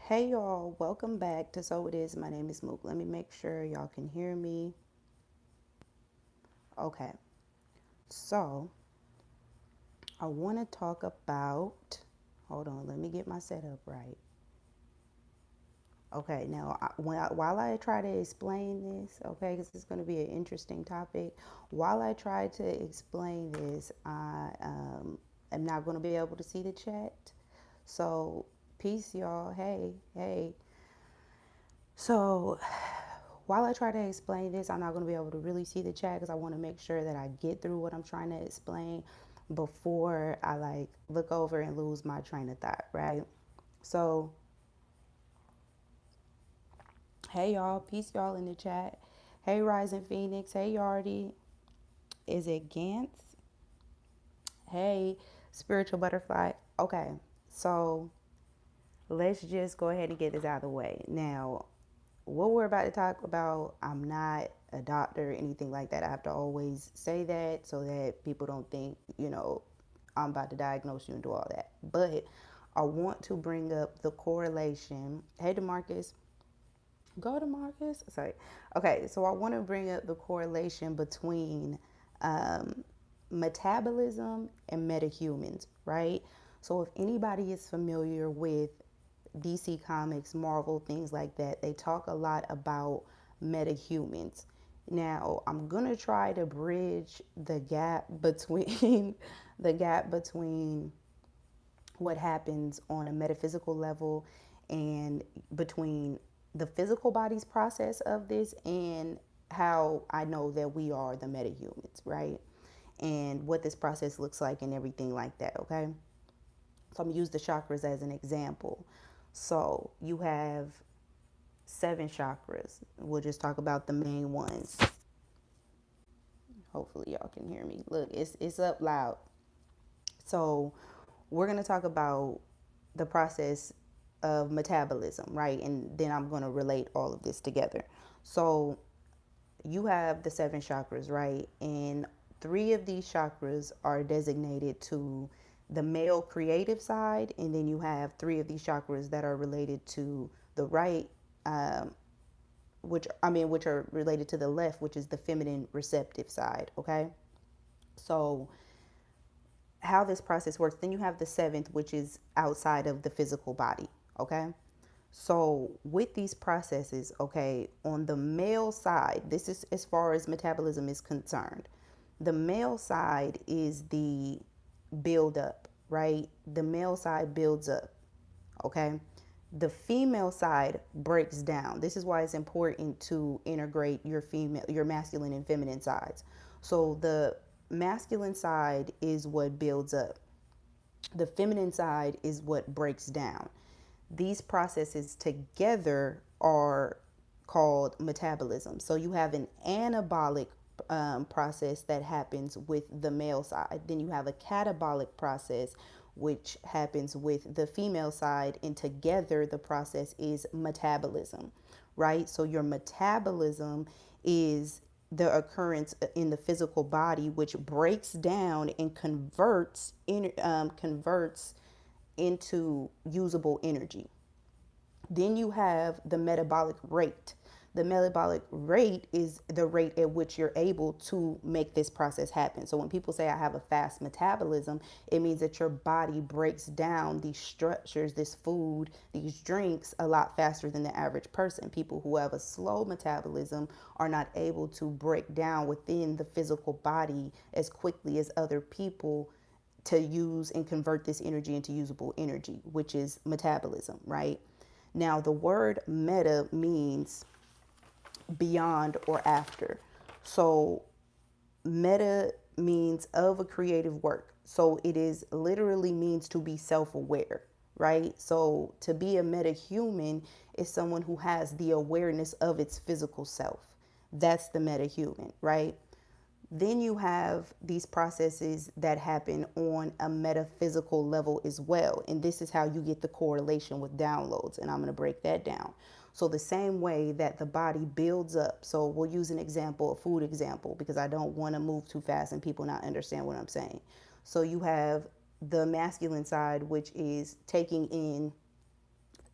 Hey y'all, welcome back to So It Is. My name is Mook. Let me make sure y'all can hear me. Okay, so I want to talk about. Hold on, let me get my setup right. Okay, now while I try to explain this, okay, because it's going to be an interesting topic. While I try to explain this, I am not going to be able to see the chat. So, peace, y'all. Hey, hey. So, while I try to explain this, I'm not going to be able to really see the chat because I want to make sure that I get through what I'm trying to explain before I look over and lose my train of thought, right? So, hey y'all, peace y'all in the chat. Hey Rising Phoenix, hey Yardy. Is it Gantz? Hey Spiritual Butterfly. Okay, so let's just go ahead and get this out of the way. Now, what we're about to talk about, I'm not a doctor or anything like that. I have to always say that so that people don't think, I'm about to diagnose you and do all that. But I want to bring up the correlation. Hey, DeMarcus. Go to Marcus. Sorry. Okay, so I want to bring up the correlation between um, metabolism and metahumans, right? So if anybody is familiar with DC Comics, Marvel, things like that, they talk a lot about metahumans. Now, I'm going to try to bridge the gap between the gap between what happens on a metaphysical level and between the physical body's process of this and how I know that we are the metahumans, right? And what this process looks like and everything like that, okay? So I'm gonna use the chakras as an example. So you have 7 chakras. We'll just talk about the main ones. Hopefully y'all can hear me. Look, it's up loud. So we're going to talk about the process of metabolism, right? And then I'm going to relate all of this together. So you have the 7 chakras, right? And 3 of these chakras are designated to the male creative side, and then you have 3 of these chakras that are related to the right, which are related to the left, which is the feminine receptive side. Okay, so how this process works. Then you have the seventh, which is outside of the physical body. Okay. So with these processes, okay, on the male side, this is as far as metabolism is concerned. The male side is the build up, right? The male side builds up, okay? The female side breaks down. This is why it's important to integrate your masculine and feminine sides. So the masculine side is what builds up. The feminine side is what breaks down. These processes together are called metabolism. So you have an anabolic process that happens with the male side. Then you have a catabolic process which happens with the female side, and together the process is metabolism, right? So your metabolism is the occurrence in the physical body which breaks down and converts into usable energy. Then you have the metabolic rate. The metabolic rate is the rate at which you're able to make this process happen. So when people say I have a fast metabolism, it means that your body breaks down these structures, this food, these drinks a lot faster than the average person. People who have a slow metabolism are not able to break down within the physical body as quickly as other people to use and convert this energy into usable energy, which is metabolism, right? Now, the word meta means beyond or after. So, meta means of a creative work. So, it is literally means to be self aware, right? So, to be a meta human is someone who has the awareness of its physical self. That's the meta human, right? Then you have these processes that happen on a metaphysical level as well. And this is how you get the correlation with downloads. And I'm going to break that down. So, the same way that the body builds up. So, we'll use an example, a food example, because I don't want to move too fast and people not understand what I'm saying. So, you have the masculine side, which is taking in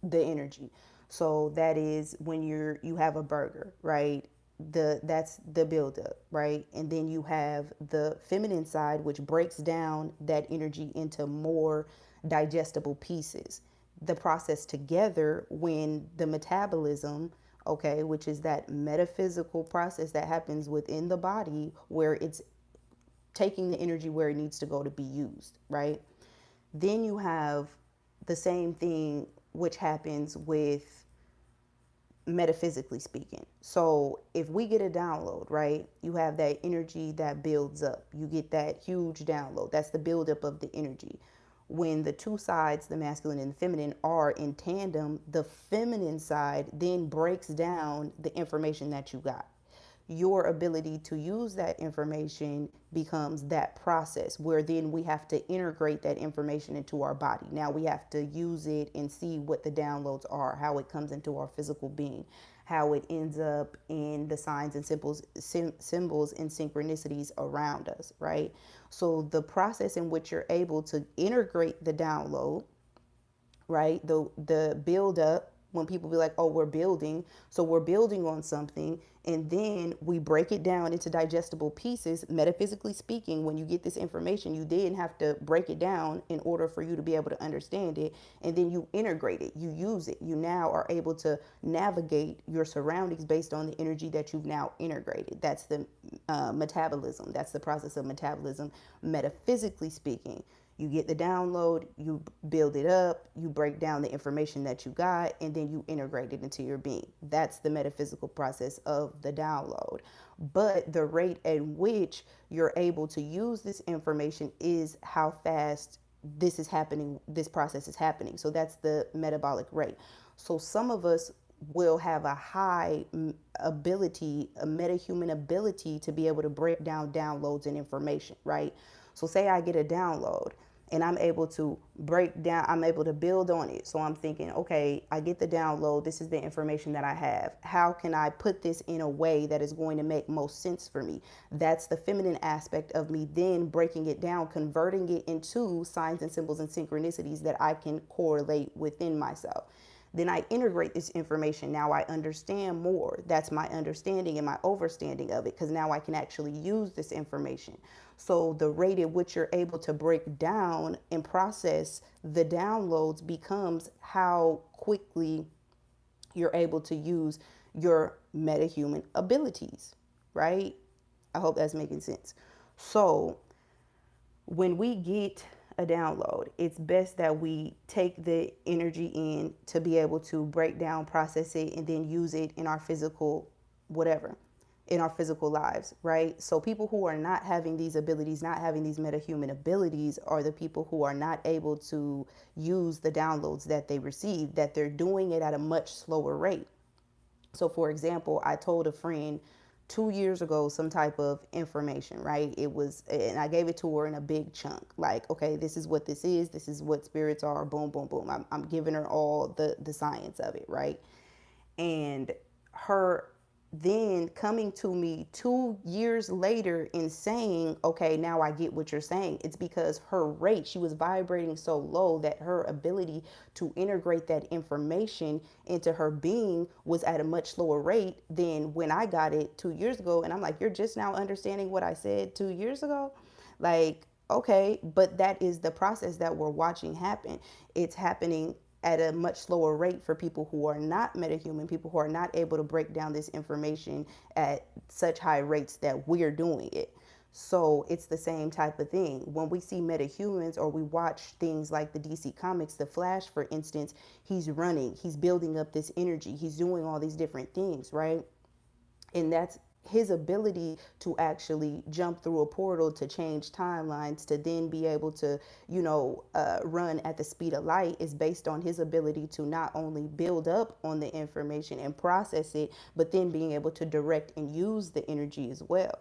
the energy. So that is when you have a burger, right? That's the buildup, right? And then you have the feminine side, which breaks down that energy into more digestible pieces. The process together when the metabolism, okay, which is that metaphysical process that happens within the body where it's taking the energy where it needs to go to be used, right? Then you have the same thing which happens with metaphysically speaking. So if we get a download, right, you have that energy that builds up. You get that huge download. That's the buildup of the energy. When the two sides, the masculine and the feminine, are in tandem, the feminine side then breaks down the information that you got. Your ability to use that information becomes that process where then we have to integrate that information into our body. Now we have to use it and see what the downloads are, how it comes into our physical being, how it ends up in the signs and symbols and synchronicities around us, right? So the process in which you're able to integrate the download, right? The build up, when people be like, "Oh, we're building." So we're building on something and then we break it down into digestible pieces. Metaphysically speaking, when you get this information, you then have to break it down in order for you to be able to understand it, and then you integrate it, you use it. You now are able to navigate your surroundings based on the energy that you've now integrated. That's the metabolism. That's the process of metabolism, metaphysically speaking. You get the download, you build it up, you break down the information that you got, and then you integrate it into your being. That's the metaphysical process of the download. But the rate at which you're able to use this information is how fast this is happening, this process is happening. So that's the metabolic rate. So some of us will have a high ability, a metahuman ability to be able to break down downloads and information, right? So say I get a download and I'm able to break down, I'm able to build on it. So I'm thinking, okay, I get the download. This is the information that I have. How can I put this in a way that is going to make most sense for me? That's the feminine aspect of me then breaking it down, converting it into signs and symbols and synchronicities that I can correlate within myself. Then I integrate this information. Now I understand more. That's my understanding and my overstanding of it, because now I can actually use this information. So the rate at which you're able to break down and process the downloads becomes how quickly you're able to use your metahuman abilities, right? I hope that's making sense. So when we get a download, it's best that we take the energy in to be able to break down, process it, and then use it in our physical, whatever, in our physical lives, right? So people who are not having these abilities, not having these metahuman abilities, are the people who are not able to use the downloads that they receive, that they're doing it at a much slower rate. So, for example, I told a friend 2 years ago some type of information, right? It was, and I gave it to her in a big chunk. Like, okay, this is what this is. This is what spirits are. Boom, boom, boom. I'm giving her all the science of it, right? And her then coming to me 2 years later and saying, okay, now I get what you're saying. It's because her rate, she was vibrating so low that her ability to integrate that information into her being was at a much slower rate than when I got it 2 years ago. And I'm like, you're just now understanding what I said 2 years ago? Like, okay, but that is the process that we're watching happen. It's happening at a much slower rate for people who are not metahuman, people who are not able to break down this information at such high rates that we're doing it. So it's the same type of thing. When we see metahumans or we watch things like the DC Comics, The Flash, for instance, he's running, he's building up this energy, he's doing all these different things, right? And that's his ability to actually jump through a portal to change timelines to then be able to run at the speed of light is based on his ability to not only build up on the information and process it, but then being able to direct and use the energy as well,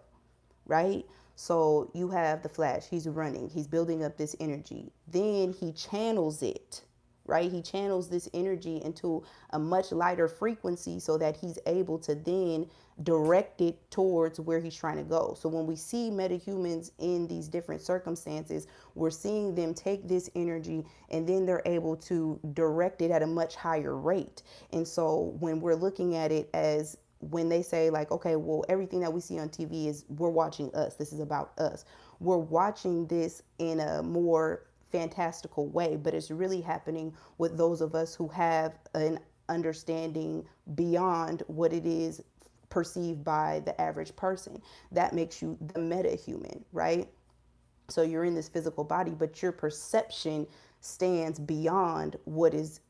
right? So you have the Flash, he's running, he's building up this energy, then he channels it, right? He channels this energy into a much lighter frequency so that he's able to then direct it towards where he's trying to go. So when we see metahumans in these different circumstances, we're seeing them take this energy and then they're able to direct it at a much higher rate. And so when we're looking at it as when they say like, okay, well, everything that we see on TV is we're watching us. This is about us. We're watching this in a more fantastical way, but it's really happening with those of us who have an understanding beyond what it is perceived by the average person. That makes you the meta human, right? So you're in this physical body, but your perception stands beyond what is,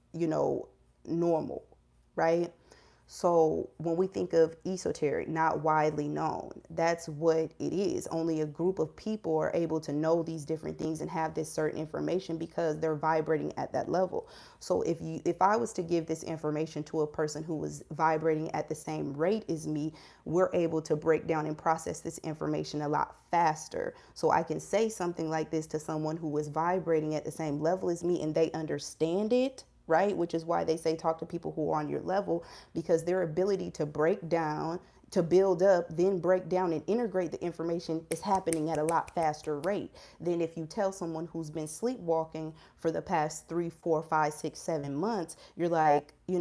normal, right? So when we think of esoteric, not widely known, that's what it is. Only a group of people are able to know these different things and have this certain information because they're vibrating at that level. So if I was to give this information to a person who was vibrating at the same rate as me, we're able to break down and process this information a lot faster. So I can say something like this to someone who is vibrating at the same level as me and they understand it, right? Which is why they say talk to people who are on your level, because their ability to break down, to build up, then break down and integrate the information is happening at a lot faster rate than if you tell someone who's been sleepwalking for the past 3, 4, 5, 6, 7 months, you're like, A,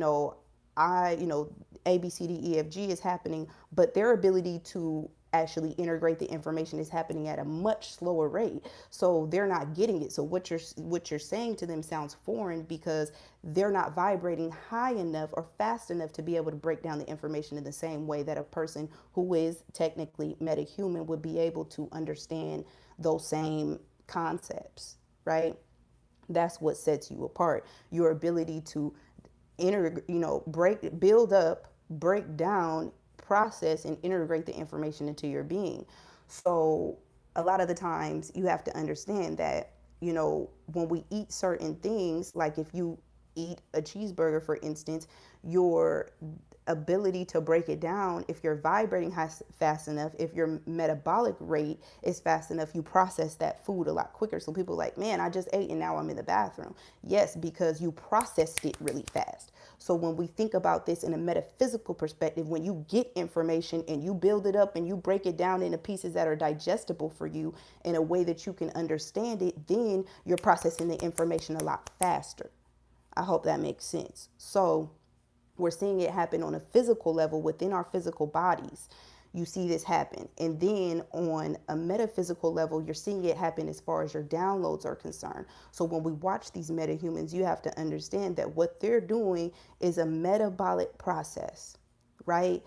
B, C, D, E, F, G is happening, but their ability to actually integrate the information is happening at a much slower rate, so they're not getting it. So what you're saying to them sounds foreign because they're not vibrating high enough or fast enough to be able to break down the information in the same way that a person who is technically metahuman would be able to understand those same concepts, right? That's what sets you apart, your ability to build up, break down, process, and integrate the information into your being. So a lot of the times you have to understand that, when we eat certain things, like if you eat a cheeseburger, for instance, your ability to break it down, if you're vibrating fast enough, if your metabolic rate is fast enough, you process that food a lot quicker. So people are like, man, I just ate and now I'm in the bathroom. Yes, because you processed it really fast. So when we think about this in a metaphysical perspective, when you get information and you build it up and you break it down into pieces that are digestible for you in a way that you can understand it, then you're processing the information a lot faster. I hope that makes sense. So we're seeing it happen on a physical level within our physical bodies. You see this happen. And then on a metaphysical level, you're seeing it happen as far as your downloads are concerned. So when we watch these metahumans, you have to understand that what they're doing is a metabolic process, right?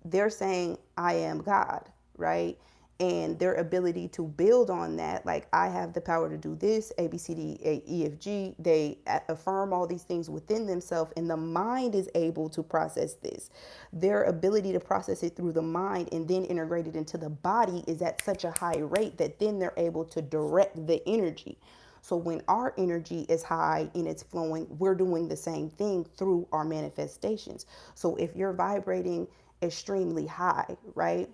They're saying, I am God, right? And their ability to build on that, like I have the power to do this, A, B, C, D, E, F, G, they affirm all these things within themselves, and the mind is able to process this. Their ability to process it through the mind and then integrate it into the body is at such a high rate that then they're able to direct the energy. So when our energy is high and it's flowing, we're doing the same thing through our manifestations. So if you're vibrating extremely high, right?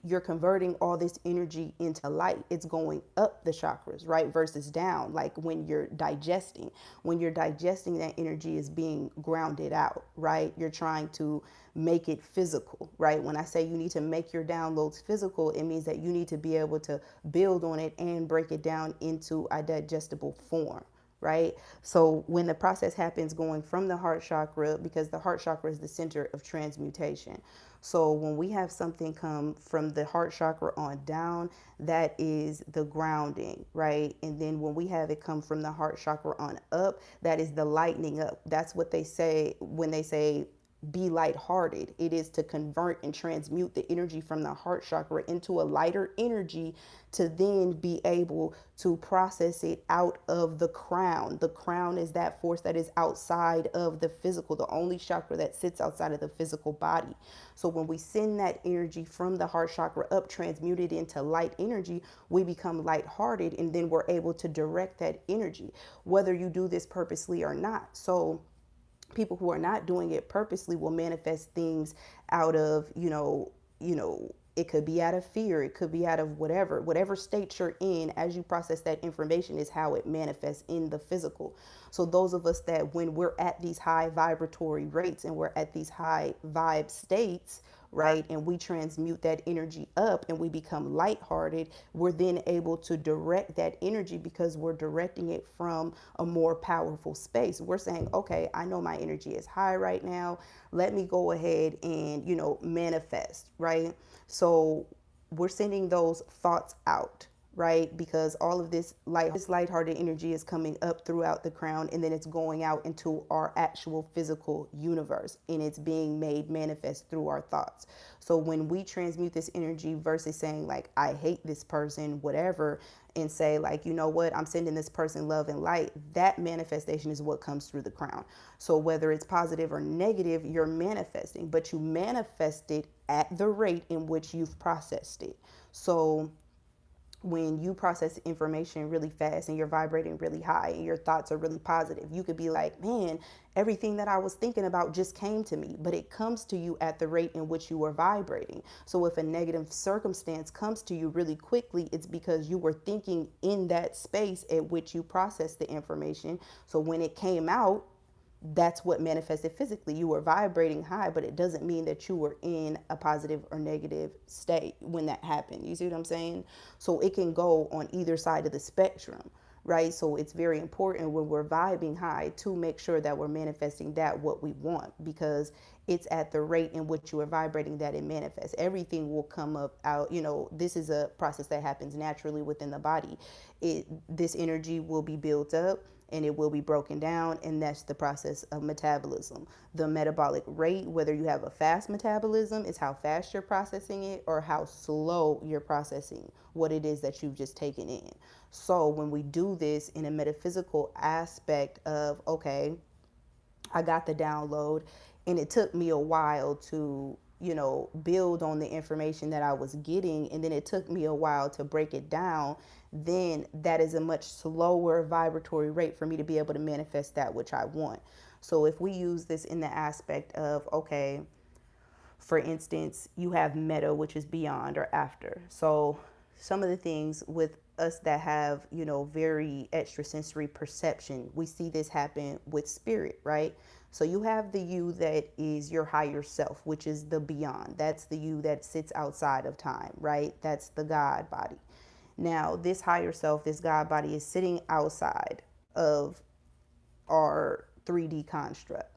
You're converting all this energy into light. It's going up the chakras, right? Versus down, like when you're digesting. When you're digesting, that energy is being grounded out, right? You're trying to make it physical, right? When I say you need to make your downloads physical, it means that you need to be able to build on it and break it down into a digestible form, right? So when the process happens going from the heart chakra, because the heart chakra is the center of transmutation. So when we have something come from the heart chakra on down, that is the grounding, right? And then when we have it come from the heart chakra on up, that is the lightening up. That's what they say when they say be lighthearted. It is to convert and transmute the energy from the heart chakra into a lighter energy to then be able to process it out of the crown. The crown is that force that is outside of the physical, the only chakra that sits outside of the physical body. So when we send that energy from the heart chakra up, transmute it into light energy, we become lighthearted, and then we're able to direct that energy, whether you do this purposely or not. So people who are not doing it purposely will manifest things out of, It could be out of fear. It could be out of whatever state you're in. As you process that information is how it manifests in the physical. So those of us that when we're at these high vibratory rates and we're at these high vibe states, right, and we transmute that energy up and we become lighthearted, we're then able to direct that energy because we're directing it from a more powerful space. We're saying, okay, I know my energy is high right now. Let me go ahead and, manifest, right? So we're sending those thoughts out, right? Because all of this lighthearted energy is coming up throughout the crown and then it's going out into our actual physical universe and it's being made manifest through our thoughts. So when we transmute this energy versus saying like, I hate this person, whatever, and say like, you know what, I'm sending this person love and light, that manifestation is what comes through the crown. So whether it's positive or negative, you're manifesting, but you manifest it at the rate in which you've processed it. So when you process information really fast and you're vibrating really high and your thoughts are really positive, you could be like, man, everything that I was thinking about just came to me, but it comes to you at the rate in which you are vibrating. So if a negative circumstance comes to you really quickly, it's because you were thinking in that space at which you processed the information. So when it came out, that's what manifested physically. You were vibrating high, but it doesn't mean that you were in a positive or negative state when that happened. You see what I'm saying? So it can go on either side of the spectrum, right? So it's very important when we're vibing high to make sure that we're manifesting that what we want, because it's at the rate in which you are vibrating that it manifests. Everything will come up out, this is a process that happens naturally within the body. This energy will be built up and it will be broken down, and that's the process of metabolism. The metabolic rate, whether you have a fast metabolism, is how fast you're processing it or how slow you're processing what it is that you've just taken in. So when we do this in a metaphysical aspect of, okay, I got the download and it took me a while to, build on the information that I was getting, and then it took me a while to break it down, then that is a much slower vibratory rate for me to be able to manifest that which I want. So if we use this in the aspect of, okay, for instance, you have meta, which is beyond or after. So some of the things with us that have, very extrasensory perception, we see this happen with spirit, right? So you have the you that is your higher self, which is the beyond. That's the you that sits outside of time, right? That's the God body. Now, this higher self, this God body is sitting outside of our 3D construct.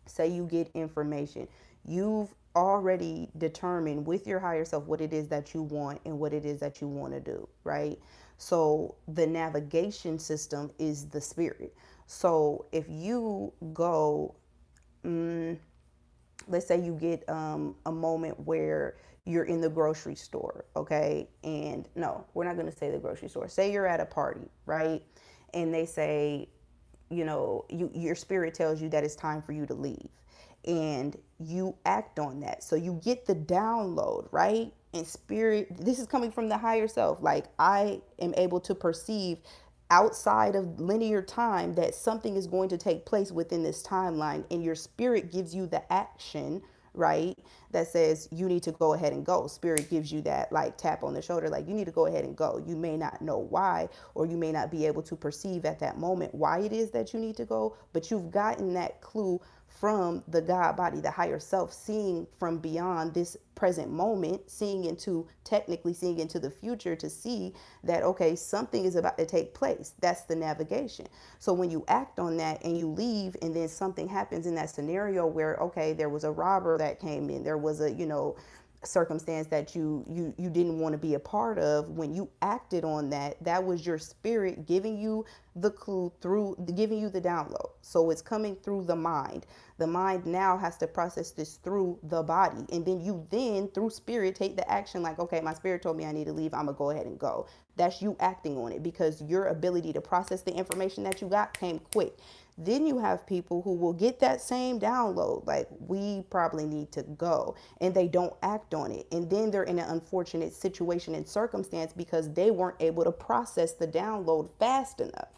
Say you get information. You've already determined with your higher self what it is that you want and what it is that you want to do, right? So the navigation system is the spirit. So if you go, let's say you get a moment where you're in the grocery store, okay? And no, we're not going to say the grocery store. Say you're at a party, right? And they say, your spirit tells you that it's time for you to leave, and you act on that. So you get the download, right? And spirit, this is coming from the higher self. Like, I am able to perceive outside of linear time that something is going to take place within this timeline, and your spirit gives you the action, right, that says you need to go ahead and go. Spirit gives you that like tap on the shoulder, like you need to go ahead and go. You may not know why, or you may not be able to perceive at that moment why it is that you need to go, but you've gotten that clue from the God body, the higher self, seeing from beyond this present moment, technically seeing into the future to see that, okay, something is about to take place. That's the navigation. So when you act on that and you leave, and then something happens in that scenario where, okay, there was a robber that came in, there was a, circumstance that you didn't want to be a part of, when you acted on that, that was your spirit giving you the clue, through giving you the download. So it's coming through the mind. The mind now has to process this through the body, and then you through spirit take the action, like, okay, my spirit told me I need to leave, I'm gonna go ahead and go. That's you acting on it, because your ability to process the information that you got came quick. Then you have people who will get that same download, like, we probably need to go, and they don't act on it. And then they're in an unfortunate situation and circumstance because they weren't able to process the download fast enough.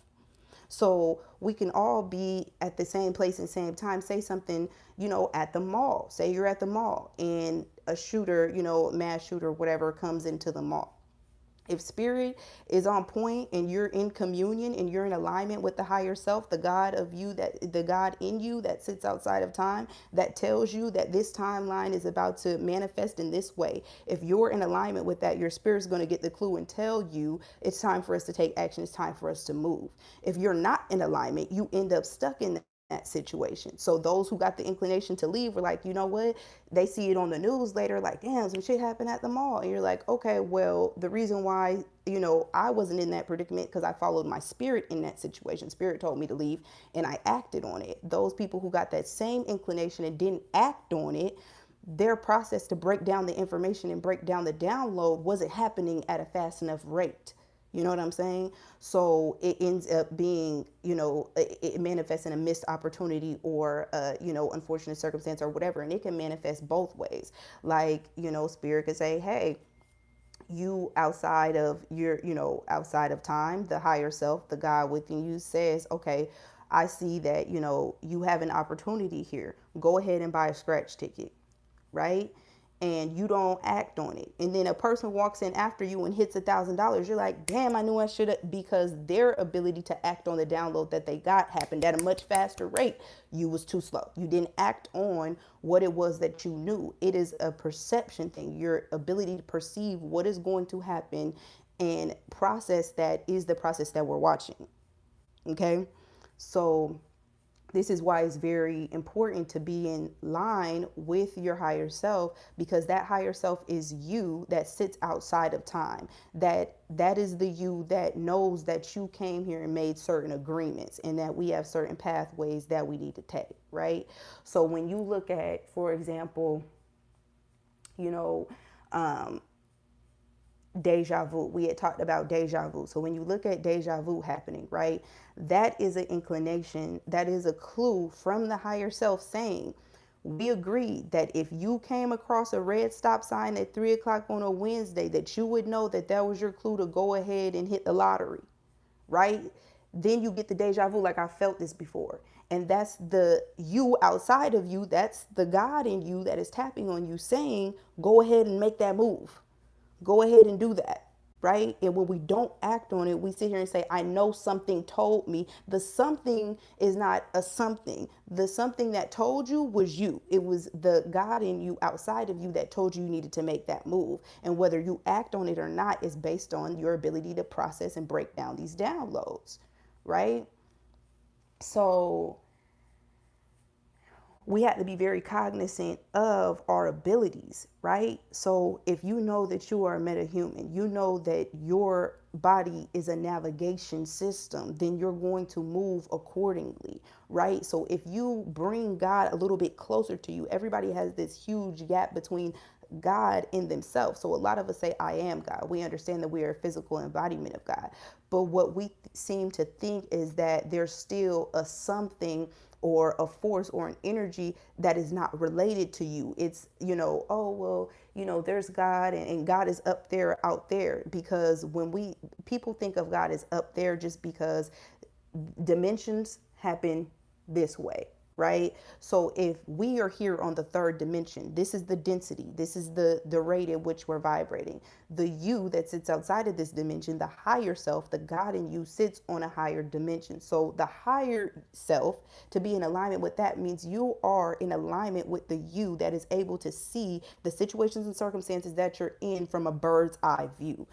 So we can all be at the same place and same time. Say something, at the mall. Say you're at the mall and a shooter, mass shooter, whatever, comes into the mall. If spirit is on point and you're in communion and you're in alignment with the higher self, the God of you, that the God in you that sits outside of time, that tells you that this timeline is about to manifest in this way. If you're in alignment with that, your spirit's going to get the clue and tell you it's time for us to take action. It's time for us to move. If you're not in alignment, you end up stuck in that situation. So those who got the inclination to leave were like, you know what? They see it on the news later, like, damn, some shit happened at the mall. And you're like, okay, well, the reason why, I wasn't in that predicament because I followed my spirit in that situation. Spirit told me to leave and I acted on it. Those people who got that same inclination and didn't act on it, their process to break down the information and break down the download wasn't happening at a fast enough rate. You know what I'm saying? So it ends up being, it manifests in a missed opportunity or, unfortunate circumstance or whatever. And it can manifest both ways. Like, spirit could say, hey, you outside of outside of time, the higher self, the God within you says, okay, I see that, you have an opportunity here. Go ahead and buy a scratch ticket, right? And you don't act on it. And then a person walks in after you and hits $1,000. You're like, damn, I knew I should have, because their ability to act on the download that they got happened at a much faster rate. You was too slow. You didn't act on what it was that you knew. It is a perception thing. Your ability to perceive what is going to happen and process that is the process that we're watching. Okay. So this is why it's very important to be in line with your higher self, because that higher self is you that sits outside of time. That is the you that knows that you came here and made certain agreements and that we have certain pathways that we need to take, right? So when you look at, for example, you know, deja vu. We had talked about deja vu. So when you look at deja vu happening, right, that is an inclination, that is a clue from the higher self saying, we agreed that if you came across a red stop sign at 3 o'clock on a Wednesday, that you would know that that was your clue to go ahead and hit the lottery, right? Then you get the deja vu, like I felt this before. And that's the you outside of you, that's the God in you that is tapping on you saying, go ahead and make that move. Go ahead and do that, right? And when we don't act on it, we sit here and say, I know something told me. The something is not a something. The something that told you was you. It was the God in you outside of you that told you you needed to make that move. And whether you act on it or not is based on your ability to process and break down these downloads, right? So we have to be very cognizant of our abilities, right? So if you know that you are a metahuman, you know that your body is a navigation system, then you're going to move accordingly, right? So if you bring God a little bit closer to you, everybody has this huge gap between God in themselves. So a lot of us say, I am God. We understand that we are a physical embodiment of God. But what we seem to think is that there's still a something or a force or an energy that is not related to you. It's, oh, well, there's God and God is up there, out there. Because when people think of God as up there just because dimensions happen this way, right? So if we are here on the third dimension, this is the density, this is the rate at which we're vibrating. The you that sits outside of this dimension, the higher self, the God in you, sits on a higher dimension. So the higher self, to be in alignment with that, means you are in alignment with the you that is able to see the situations and circumstances that you're in from a bird's eye view.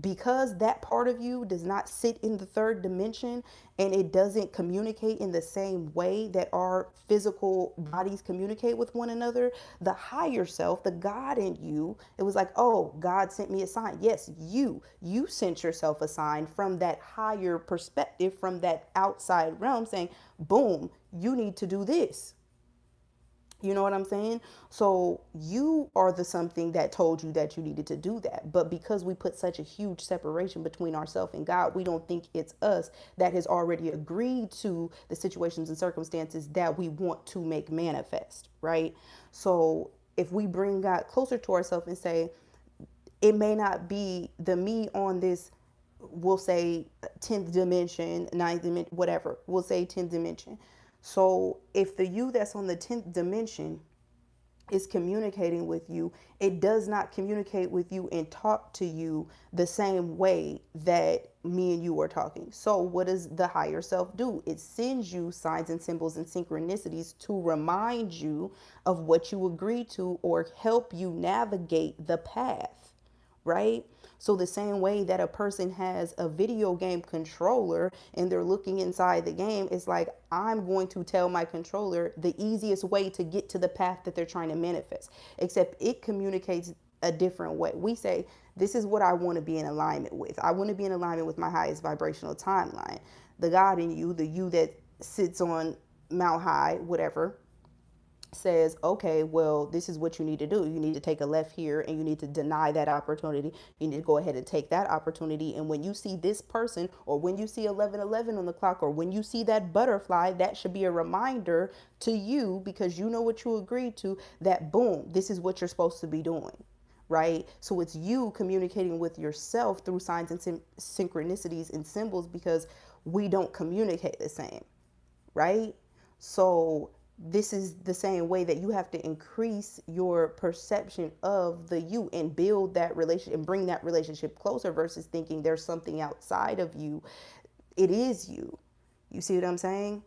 Because that part of you does not sit in the third dimension and it doesn't communicate in the same way that our physical bodies communicate with one another, the higher self, the God in you, it was like, oh, God sent me a sign. Yes, you sent yourself a sign from that higher perspective, from that outside realm saying, boom, you need to do this. You know what I'm saying? So you are the something that told you that you needed to do that. But because we put such a huge separation between ourselves and God, we don't think it's us that has already agreed to the situations and circumstances that we want to make manifest, right? So if we bring God closer to ourselves and say, it may not be the me on this, we'll say 10th dimension, ninth dimension, whatever, we'll say 10th dimension. So if the you that's on the 10th dimension is communicating with you, it does not communicate with you and talk to you the same way that me and you are talking. So, what does the higher self do? It sends you signs and symbols and synchronicities to remind you of what you agreed to or help you navigate the path, right? So the same way that a person has a video game controller and they're looking inside the game, it's like I'm going to tell my controller the easiest way to get to the path that they're trying to manifest, except it communicates a different way. We say, this is what I want to be in alignment with. I want to be in alignment with my highest vibrational timeline. The God in you, the you that sits on Mount High, whatever, says, okay, well, this is what you need to do. You need to take a left here and you need to deny that opportunity. You need to go ahead and take that opportunity. And when you see this person, or when you see 11:11 on the clock, or when you see that butterfly, that should be a reminder to you, because you know what you agreed to, that boom, this is what you're supposed to be doing. Right? So it's you communicating with yourself through signs and synchronicities and symbols, because we don't communicate the same, right? So this is the same way that you have to increase your perception of the you and build that relationship and bring that relationship closer, versus thinking there's something outside of you. It is you. You see what I'm saying?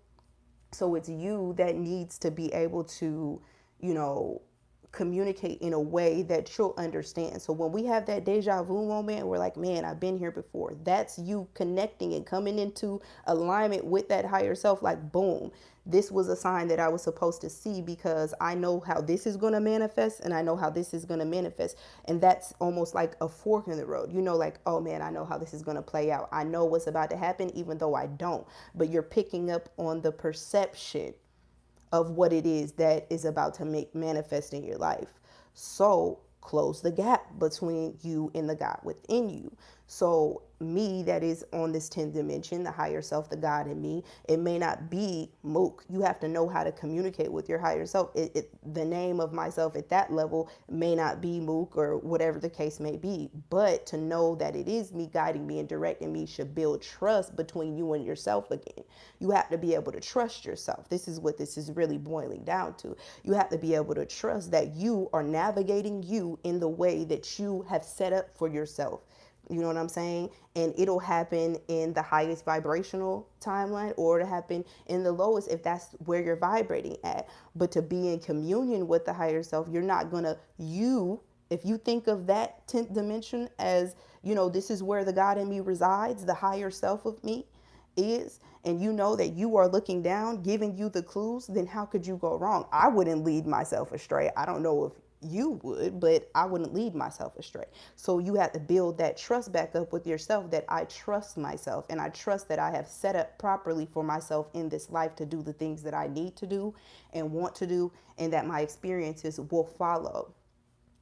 So it's you that needs to be able to, you know, communicate in a way that you'll understand. So when we have that deja vu moment, we're like, man, I've been here before. That's you connecting and coming into alignment with that higher self. Like, boom, this was a sign that I was supposed to see, because I know how this is going to manifest and I know how this is going to manifest. And that's almost like a fork in the road. You know, like, oh man, I know how this is going to play out. I know what's about to happen, even though I don't. But you're picking up on the perception of what it is that is about to make manifest in your life. So close the gap between you and the God within you. So me that is on this 10th dimension, the higher self, the God in me, it may not be Mook. You have to know how to communicate with your higher self. The name of myself at that level may not be Mook or whatever the case may be, but to know that it is me guiding me and directing me should build trust between you and yourself again. You have to be able to trust yourself. This is what this is really boiling down to. You have to be able to trust that you are navigating you in the way that you have set up for yourself. You know what I'm saying? And it'll happen in the highest vibrational timeline, or it'll happen in the lowest if that's where you're vibrating at. But to be in communion with the higher self, you're not going to, if you think of that 10th dimension as, you know, this is where the God in me resides, the higher self of me is, and you know that you are looking down, giving you the clues, then how could you go wrong? I wouldn't lead myself astray. I don't know if you would, but I wouldn't lead myself astray. So you have to build that trust back up with yourself, that I trust myself and I trust that I have set up properly for myself in this life to do the things that I need to do and want to do, and that my experiences will follow.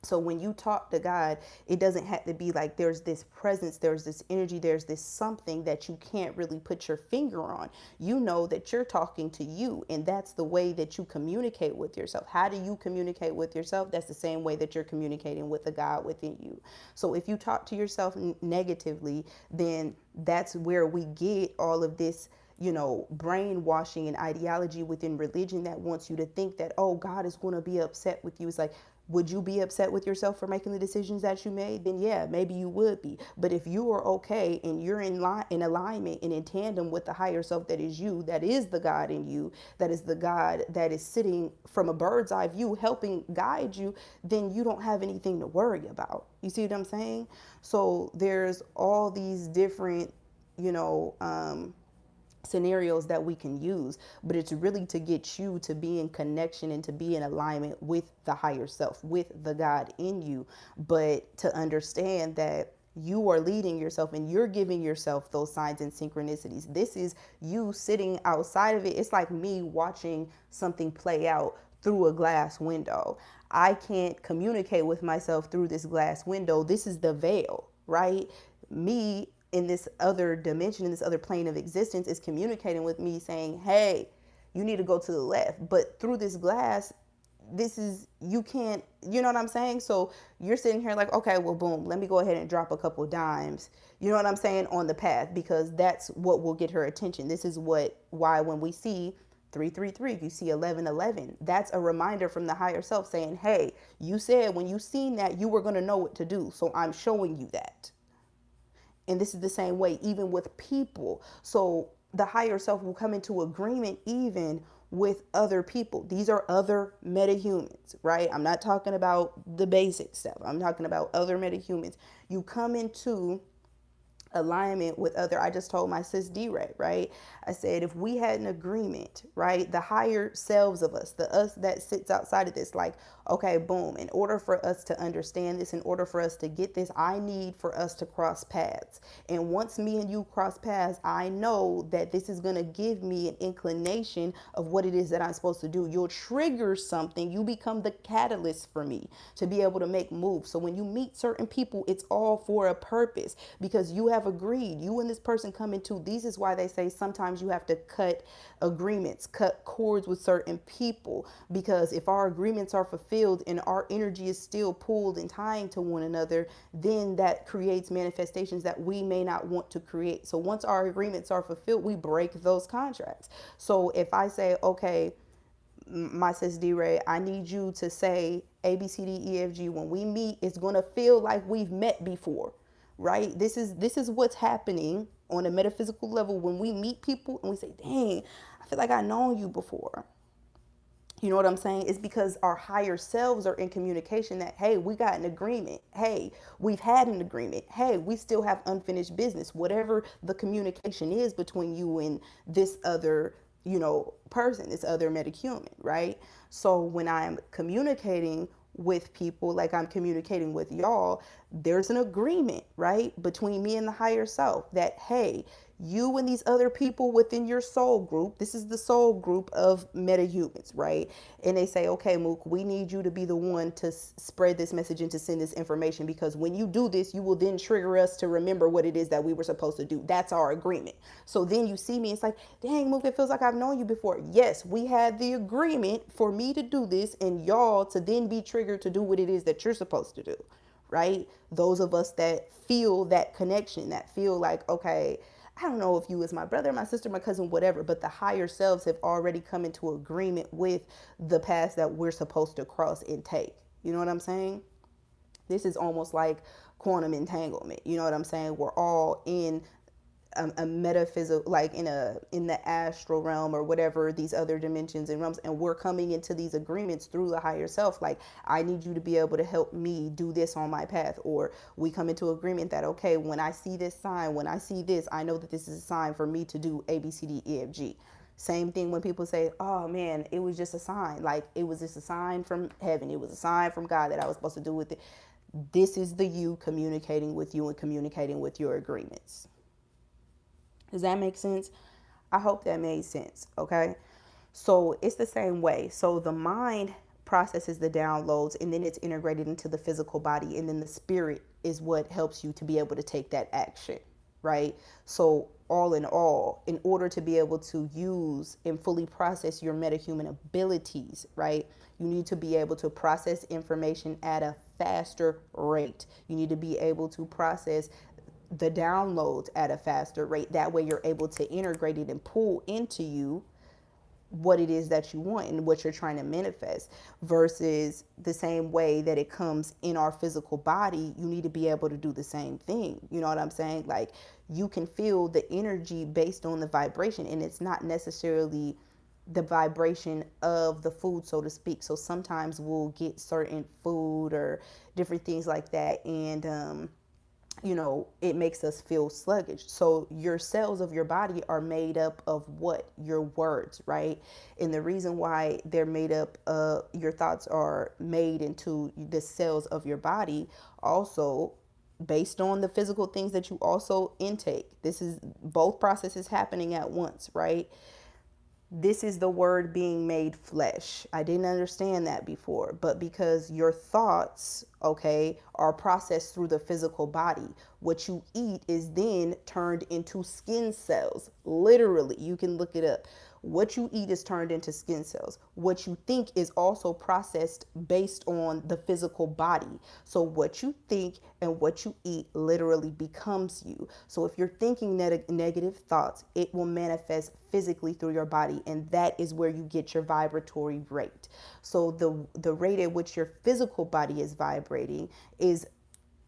So when you talk to God, it doesn't have to be like there's this presence, there's this energy, there's this something that you can't really put your finger on. You know that you're talking to you, and that's the way that you communicate with yourself. How do you communicate with yourself? That's the same way that you're communicating with the God within you. So if you talk to yourself negatively, then that's where we get all of this, you know, brainwashing and ideology within religion that wants you to think that, oh, God is going to be upset with you. It's like, would you be upset with yourself for making the decisions that you made? Then yeah, maybe you would be. But if you are okay and you're in alignment and in tandem with the higher self that is you, that is the God in you, that is the God that is sitting from a bird's eye view helping guide you, then you don't have anything to worry about. You see what I'm saying? So there's all these different, you know, scenarios that we can use, but it's really to get you to be in connection and to be in alignment with the higher self, with the God in you, but to understand that you are leading yourself and you're giving yourself those signs and synchronicities. This is you sitting outside of it. It's like me watching something play out through a glass window. I can't communicate with myself through this glass window. This is the veil, right? Me in this other dimension, in this other plane of existence, is communicating with me saying, hey, you need to go to the left. But through this glass, this is, you can't, you know what I'm saying? So you're sitting here like, okay, well, boom, let me go ahead and drop a couple of dimes, you know what I'm saying, on the path, because that's what will get her attention. This is why when we see 333, you see 1111. That's a reminder from the higher self saying, hey, you said when you seen that you were going to know what to do, so I'm showing you that. And this is the same way even with people. So the higher self will come into agreement even with other people. These are other metahumans, right? I'm not talking about the basic stuff. I'm talking about other metahumans. You come into alignment with other. I just told my sis D-Ray, right? I said if we had an agreement, right, the higher selves of us, the us that sits outside of this, like, okay, boom, in order for us to understand this, in order for us to get this, I need for us to cross paths. And once me and you cross paths, I know that this is going to give me an inclination of what it is that I'm supposed to do. You'll trigger something. You become the catalyst for me to be able to make moves. So when you meet certain people, it's all for a purpose because you have agreed. You and this person come into, this is why they say sometimes you have to cut agreements, cut cords with certain people, because if our agreements are fulfilled and our energy is still pulled and tying to one another, then that creates manifestations that we may not want to create. So once our agreements are fulfilled, we break those contracts. So if I say, okay, my sis D-Ray, I need you to say A, B, C, D, E, F, G. When we meet, it's going to feel like we've met before, right? This is what's happening on a metaphysical level when we meet people and we say, dang, I feel like I've known you before. You know what I'm saying? It's because our higher selves are in communication that, hey, we got an agreement. Hey, we've had an agreement. Hey, we still have unfinished business. Whatever the communication is between you and this other, person, this other metahuman, right? So when I'm communicating with people, like I'm communicating with y'all, there's an agreement, right, between me and the higher self that, hey, you and these other people within your soul group, this is the soul group of metahumans, right? And they say, okay, Mook, we need you to be the one to spread this message and to send this information, because when you do this, you will then trigger us to remember what it is that we were supposed to do. That's our agreement. So then you see me, it's like, dang, Mook, it feels like I've known you before. Yes, we had the agreement for me to do this and y'all to then be triggered to do what it is that you're supposed to do, right? Those of us that feel that connection, that feel like, okay, I don't know if you is my brother, my sister, my cousin, whatever, but the higher selves have already come into agreement with the path that we're supposed to cross and take. You know what I'm saying? This is almost like quantum entanglement. You know what I'm saying? We're all in a metaphysical, like in the astral realm or whatever, these other dimensions and realms, and we're coming into these agreements through the higher self, like, I need you to be able to help me do this on my path. Or we come into agreement that, okay, when I see this sign, when I see this, I know that this is a sign for me to do A, B, C, D, E, F, G. Same thing when people say, oh man, it was just a sign, like it was just a sign from heaven, it was a sign from God that I was supposed to do with it. This is the you communicating with you and communicating with your agreements. Does that make sense? I hope that made sense. Okay. So it's the same way. So the mind processes the downloads and then it's integrated into the physical body. And then the spirit is what helps you to be able to take that action. Right. So all in all, in order to be able to use and fully process your metahuman abilities, right, you need to be able to process information at a faster rate. You need to be able to process the downloads at a faster rate. That way you're able to integrate it and pull into you what it is that you want and what you're trying to manifest, versus the same way that it comes in our physical body. You need to be able to do the same thing. You know what I'm saying? Like, you can feel the energy based on the vibration, and it's not necessarily the vibration of the food, so to speak. So sometimes we'll get certain food or different things like that, and it makes us feel sluggish. So your cells of your body are made up of what? Your words, right? And the reason why they're made up, your thoughts are made into the cells of your body also based on the physical things that you also intake. This is both processes happening at once, right? This is the word being made flesh. I didn't understand that before, but because your thoughts, okay, are processed through the physical body, what you eat is then turned into skin cells. Literally, you can look it up. What you eat is turned into skin cells. What you think is also processed based on the physical body. So what you think and what you eat literally becomes you. So if you're thinking negative thoughts, it will manifest physically through your body, and that is where you get your vibratory rate. So the rate at which your physical body is vibrating is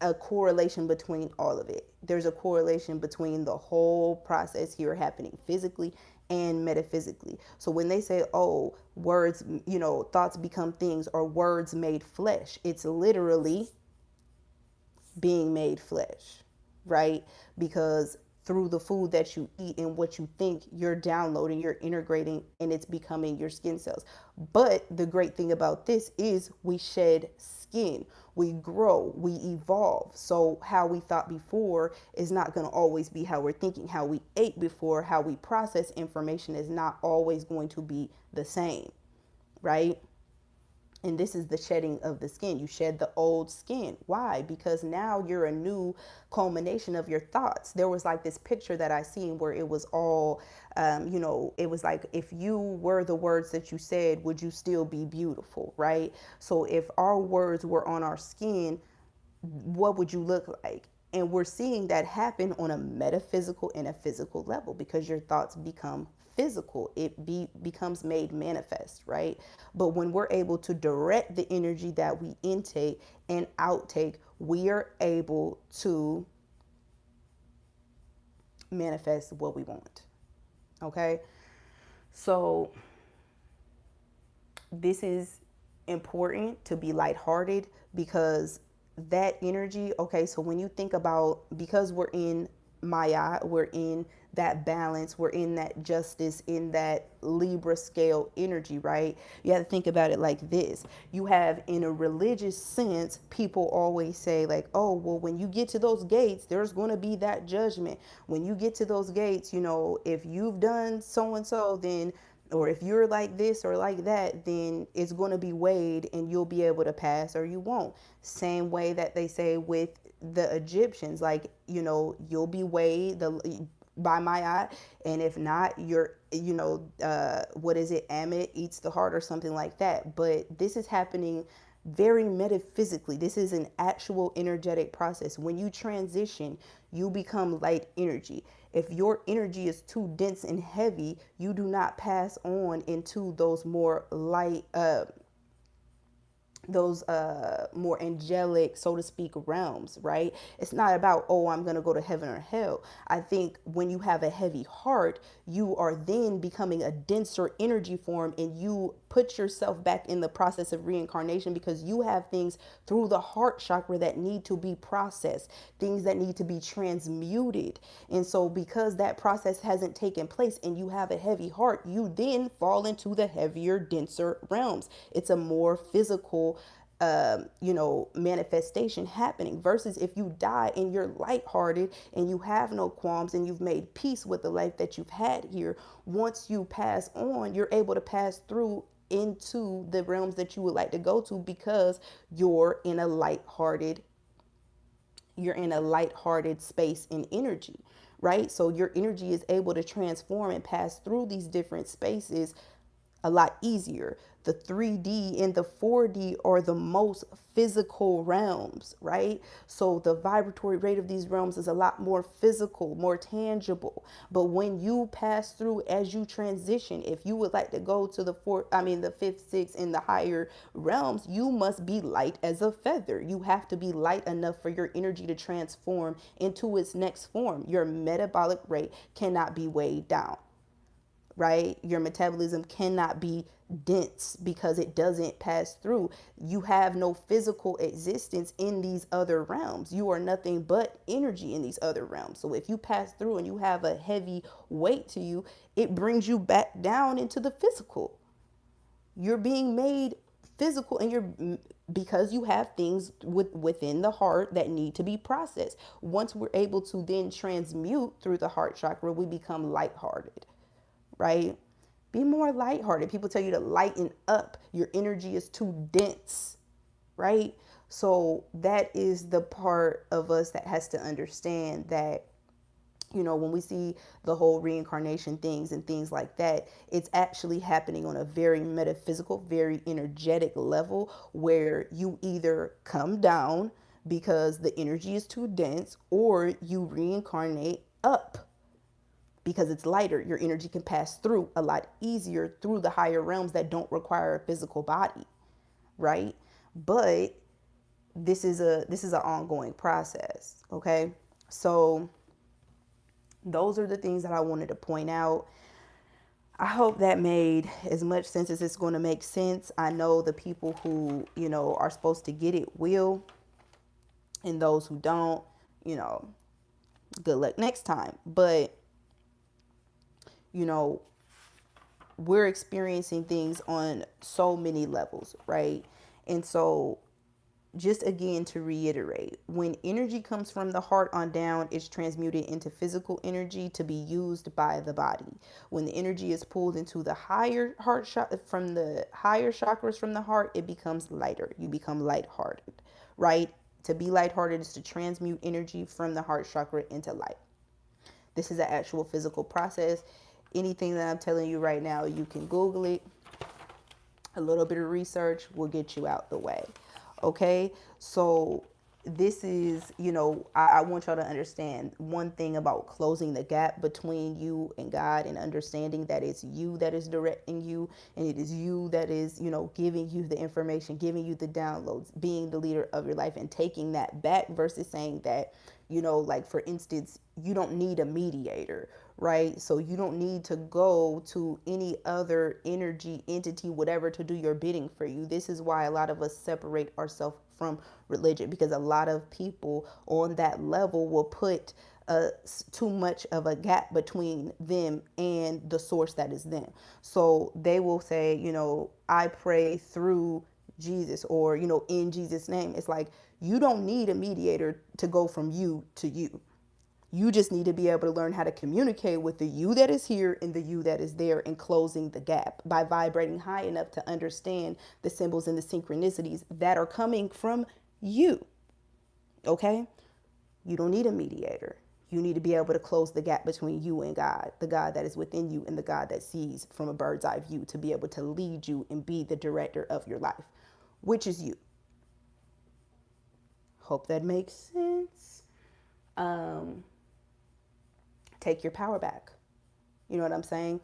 a correlation between all of it. There's a correlation between the whole process here happening physically and metaphysically. So when they say, oh, words, thoughts become things, or words made flesh, it's literally being made flesh, right? Because through the food that you eat and what you think, you're downloading, you're integrating, and it's becoming your skin cells. But the great thing about this is we shed skin, we grow, we evolve. So how we thought before is not going to always be how we're thinking. How we ate before, how we process information is not always going to be the same, right? And this is the shedding of the skin. You shed the old skin. Why? Because now you're a new culmination of your thoughts. There was like this picture that I seen where it was all, it was like, if you were the words that you said, would you still be beautiful, right? So if our words were on our skin, what would you look like? And we're seeing that happen on a metaphysical and a physical level, because your thoughts become physical. Becomes made manifest, right? But when we're able to direct the energy that we intake and outtake, we are able to manifest what we want. Okay? So this is important to be lighthearted, because that energy, okay, so when you think about, because we're in Maya, we're in that balance, we're in that justice, in that Libra scale energy, right? You have to think about it like this. You have, in a religious sense, people always say like, oh, well, when you get to those gates, there's going to be that judgment. When you get to those gates, if you've done so and so, then, or if you're like this or like that, then it's going to be weighed and you'll be able to pass or you won't. Same way that they say with the Egyptians, like, you'll be weighed by my eye, and if not, you're, what is it, Amit eats the heart or something like that. But this is happening very metaphysically. This is an actual energetic process. When you transition, you become light energy. If your energy is too dense and heavy, you do not pass on into those more light, those more angelic, so to speak, realms, right? It's not about, oh, I'm going to go to heaven or hell. I think when you have a heavy heart, you are then becoming a denser energy form, and you put yourself back in the process of reincarnation, because you have things through the heart chakra that need to be processed, things that need to be transmuted. And so because that process hasn't taken place and you have a heavy heart, you then fall into the heavier, denser realms. It's a more physical manifestation happening, versus if you die and you're lighthearted and you have no qualms and you've made peace with the life that you've had here. Once you pass on, you're able to pass through into the realms that you would like to go to, because you're in a lighthearted space and energy, right? So your energy is able to transform and pass through these different spaces a lot easier. The 3D and the 4D are the most physical realms, right? So the vibratory rate of these realms is a lot more physical, more tangible. But when you pass through, as you transition, if you would like to go to the fifth, sixth, and the higher realms, you must be light as a feather. You have to be light enough for your energy to transform into its next form. Your metabolic rate cannot be weighed down, right? Your metabolism cannot be dense, because it doesn't pass through. You have no physical existence in these other realms. You are nothing but energy in these other realms. So if you pass through and you have a heavy weight to you, it brings you back down into the physical. You're being made physical, and because you have things within the heart that need to be processed. Once we're able to then transmute through the heart chakra, we become lighthearted, right? Be more lighthearted. People tell you to lighten up. Your energy is too dense, right? So that is the part of us that has to understand that When we see the whole reincarnation things and things like that, it's actually happening on a very metaphysical, very energetic level where you either come down because the energy is too dense, or you reincarnate up because it's lighter. Your energy can pass through a lot easier through the higher realms that don't require a physical body, right? But this is an ongoing process, okay? So those are the things that I wanted to point out. I hope that made as much sense as it's going to make sense. I know the people who, are supposed to get it will, and those who don't, you know, good luck next time. But, you know, we're experiencing things on so many levels, right? And so just again to reiterate, when energy comes from the heart on down, it's transmuted into physical energy to be used by the body. When the energy is pulled into the higher heart from the higher chakras from the heart, it becomes lighter. You become lighthearted, right? To be lighthearted is to transmute energy from the heart chakra into light. This is an actual physical process. Anything that I'm telling you right now, you can Google it. A little bit of research will get you out the way. Okay, so this is, I want y'all to understand one thing about closing the gap between you and God, and understanding that it's you that is directing you, and it is you that is, giving you the information, giving you the downloads, being the leader of your life, and taking that back versus saying that, like for instance, you don't need a mediator, right? So you don't need to go to any other energy, entity, whatever, to do your bidding for you. This is why a lot of us separate ourselves from religion, because a lot of people on that level will put too much of a gap between them and the source that is them. So they will say, I pray through Jesus, or, in Jesus' name. It's like, you don't need a mediator to go from you to you. You just need to be able to learn how to communicate with the you that is here and the you that is there, and closing the gap by vibrating high enough to understand the symbols and the synchronicities that are coming from you. Okay? You don't need a mediator. You need to be able to close the gap between you and God, the God that is within you and the God that sees from a bird's eye view, to be able to lead you and be the director of your life, which is you. Hope that makes sense. Take your power back. You know what I'm saying?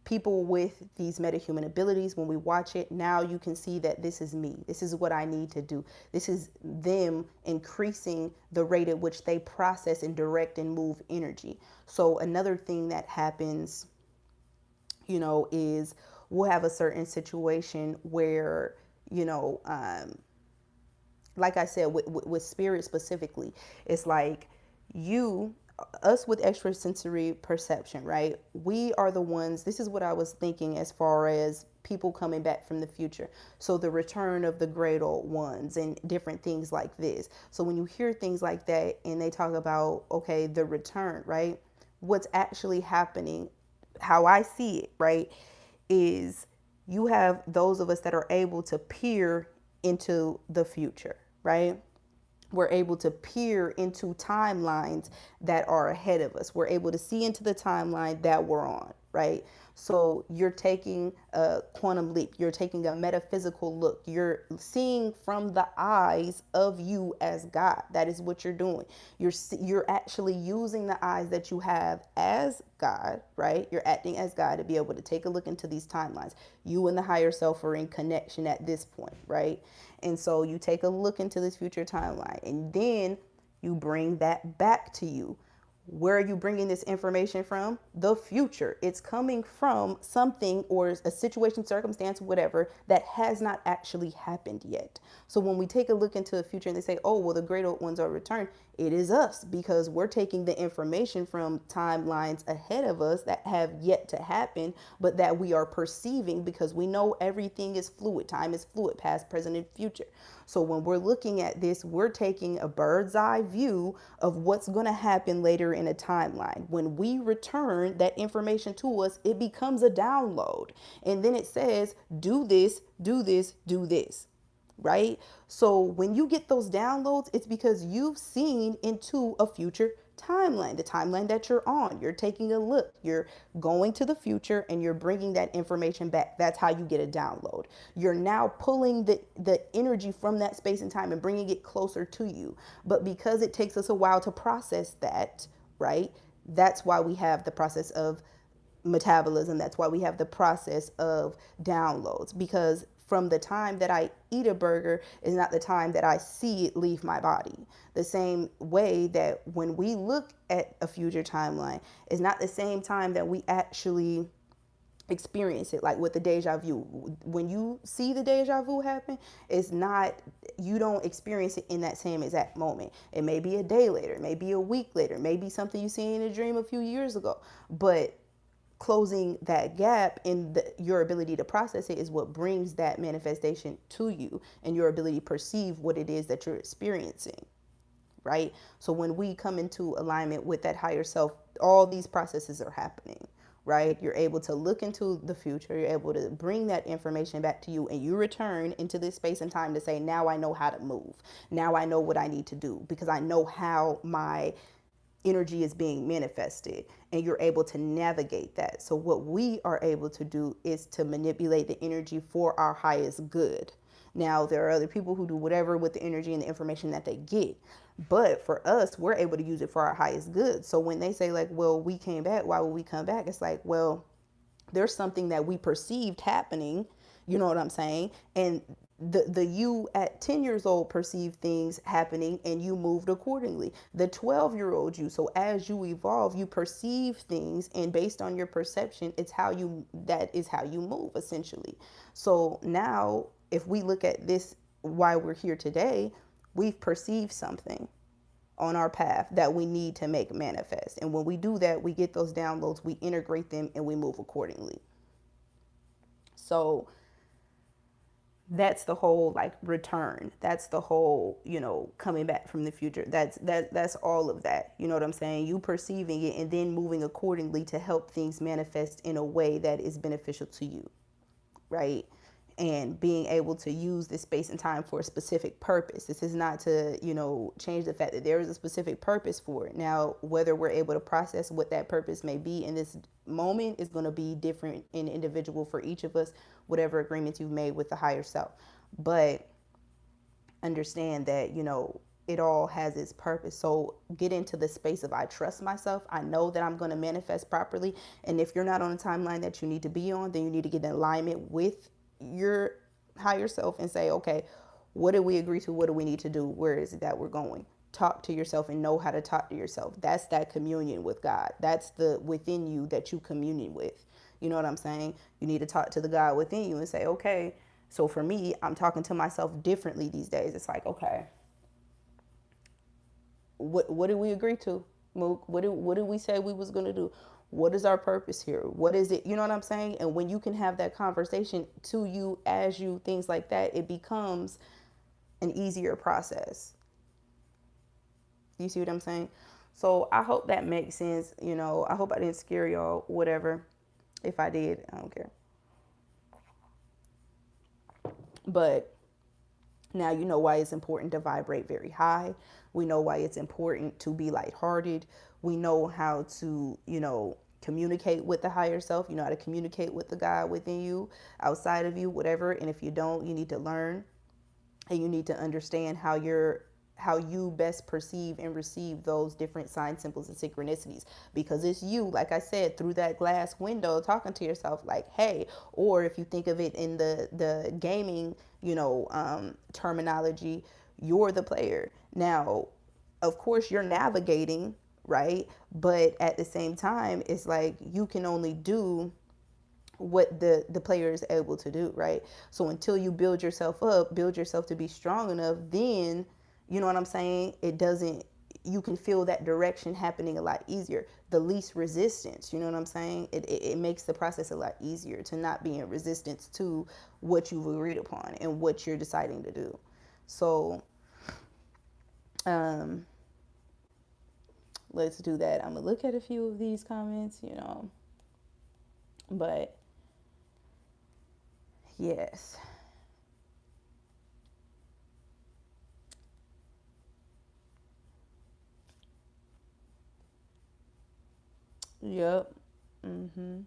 People with these metahuman abilities, when we watch it, now you can see that this is me. This is what I need to do. This is them increasing the rate at which they process and direct and move energy. So another thing that happens, is we'll have a certain situation where, like I said, with spirit specifically, it's like us with extrasensory perception, right? We are the ones, this is what I was thinking as far as people coming back from the future. So the return of the great old ones and different things like this. So when you hear things like that and they talk about, okay, the return, right? What's actually happening, how I see it, right, is you have those of us that are able to peer into the future, right? We're able to peer into timelines that are ahead of us. We're able to see into the timeline that we're on, right? So you're taking a quantum leap. You're taking a metaphysical look. You're seeing from the eyes of you as God. That is what you're doing. You're actually using the eyes that you have as God, right? You're acting as God to be able to take a look into these timelines. You and the higher self are in connection at this point, right? And so you take a look into this future timeline, and then you bring that back to you. Where are you bringing this information from? The future. It's coming from something or a situation, circumstance, whatever, that has not actually happened yet. So when we take a look into the future and they say, oh, well, the great old ones are returned, it is us, because we're taking the information from timelines ahead of us that have yet to happen, but that we are perceiving, because we know everything is fluid. Time is fluid, past, present, and future. So when we're looking at this, we're taking a bird's eye view of what's going to happen later in a timeline. When we return that information to us, it becomes a download. And then it says, do this, do this, do this. Right? So when you get those downloads, it's because you've seen into a future timeline, the timeline that you're on. You're taking a look, you're going to the future, and you're bringing that information back. That's how you get a download. You're now pulling the energy from that space and time and bringing it closer to you. But because it takes us a while to process that, right? That's why we have the process of metabolism. That's why we have the process of downloads, because from the time that I eat a burger is not the time that I see it leave my body. The same way that when we look at a future timeline is not the same time that we actually experience it. Like with the deja vu, when you see the deja vu happen, it's not, you don't experience it in that same exact moment. It may be a day later, it may be a week later, maybe something you see in a dream a few years ago, but closing that gap in your ability to process it is what brings that manifestation to you, and your ability to perceive what it is that you're experiencing, right? So when we come into alignment with that higher self, all these processes are happening, right? You're able to look into the future, you're able to bring that information back to you, and you return into this space and time to say, now I know how to move. Now I know what I need to do, because I know how my energy is being manifested, and you're able to navigate that. So what we are able to do is to manipulate the energy for our highest good. Now there are other people who do whatever with the energy and the information that they get, but for us, we're able to use it for our highest good. So when they say like, well, we came back, why would we come back? It's like, well, there's something that we perceived happening, you know what I'm saying? And the you at 10 years old perceived things happening and you moved accordingly. The 12-year-old you, so as you evolve, you perceive things, and based on your perception, it's how you, that is how you move essentially. So now if we look at this, why we're here today, we've perceived something on our path that we need to make manifest. And when we do that, we get those downloads, we integrate them, and we move accordingly. So that's the whole like return. That's the whole, you know, coming back from the future. That's all of that. You know what I'm saying? You perceiving it and then moving accordingly to help things manifest in a way that is beneficial to you, right? And being able to use this space and time for a specific purpose. This is not to, you know, change the fact that there is a specific purpose for it. Now, whether we're able to process what that purpose may be in this moment is going to be different and individual for each of us, whatever agreements you've made with the higher self. But understand that, you know, it all has its purpose. So get into the space of, I trust myself. I know that I'm going to manifest properly. And if you're not on a timeline that you need to be on, then you need to get in alignment with your higher self and say, okay, what did we agree to? What do we need to do? Where is it that we're going? Talk to yourself and know how to talk to yourself. That's that communion with God. That's the within you that you communion with. You know what I'm saying? You need to talk to the God within you and say, okay, so for me, I'm talking to myself differently these days. It's like, okay, what did we agree to? Mook? What did we say we was gonna do? What is our purpose here? What is it? You know what I'm saying? And when you can have that conversation to you, as you, things like that, it becomes an easier process. You see what I'm saying? So I hope that makes sense. You know, I hope I didn't scare y'all, whatever. If I did, I don't care. But now you know why it's important to vibrate very high. We know why it's important to be lighthearted. We know how to, you know, communicate with the higher self. You know how to communicate with the God within you, outside of you, whatever. And if you don't, you need to learn, and you need to understand how you best perceive and receive those different signs, symbols, and synchronicities, because it's you, like I said, through that glass window talking to yourself like, hey. Or if you think of it in the gaming, you know, terminology, you're the player. Now, of course, you're navigating, right? But at the same time, it's like you can only do what the player is able to do, right? So until you build yourself up, build yourself to be strong enough, then, you know what I'm saying, it doesn't, you can feel that direction happening a lot easier. The least resistance, you know what I'm saying? It makes the process a lot easier to not be in resistance to what you've agreed upon and what you're deciding to do. So let's do that. I'm gonna look at a few of these comments, you know, but yes. Yep. Mm-hmm.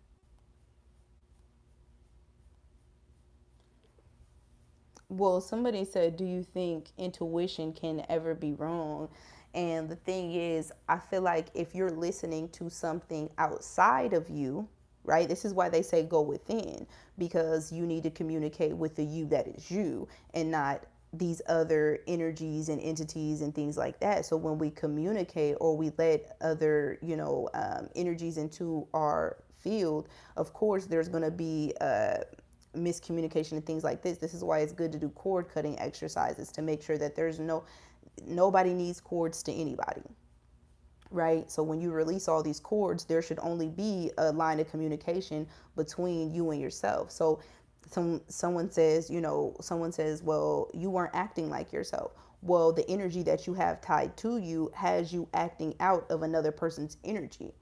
Well, somebody said, do you think intuition can ever be wrong? And the thing is, I feel like if you're listening to something outside of you, right? This is why they say go within, because you need to communicate with the you that is you and not these other energies and entities and things like that. So when we communicate or we let other, energies into our field, of course, there's going to be miscommunication and things like this. This is why it's good to do cord cutting exercises to make sure that nobody needs cords to anybody, right? So when you release all these cords, there should only be a line of communication between you and yourself. So someone says, well, you weren't acting like yourself. Well, the energy that you have tied to you has you acting out of another person's energy,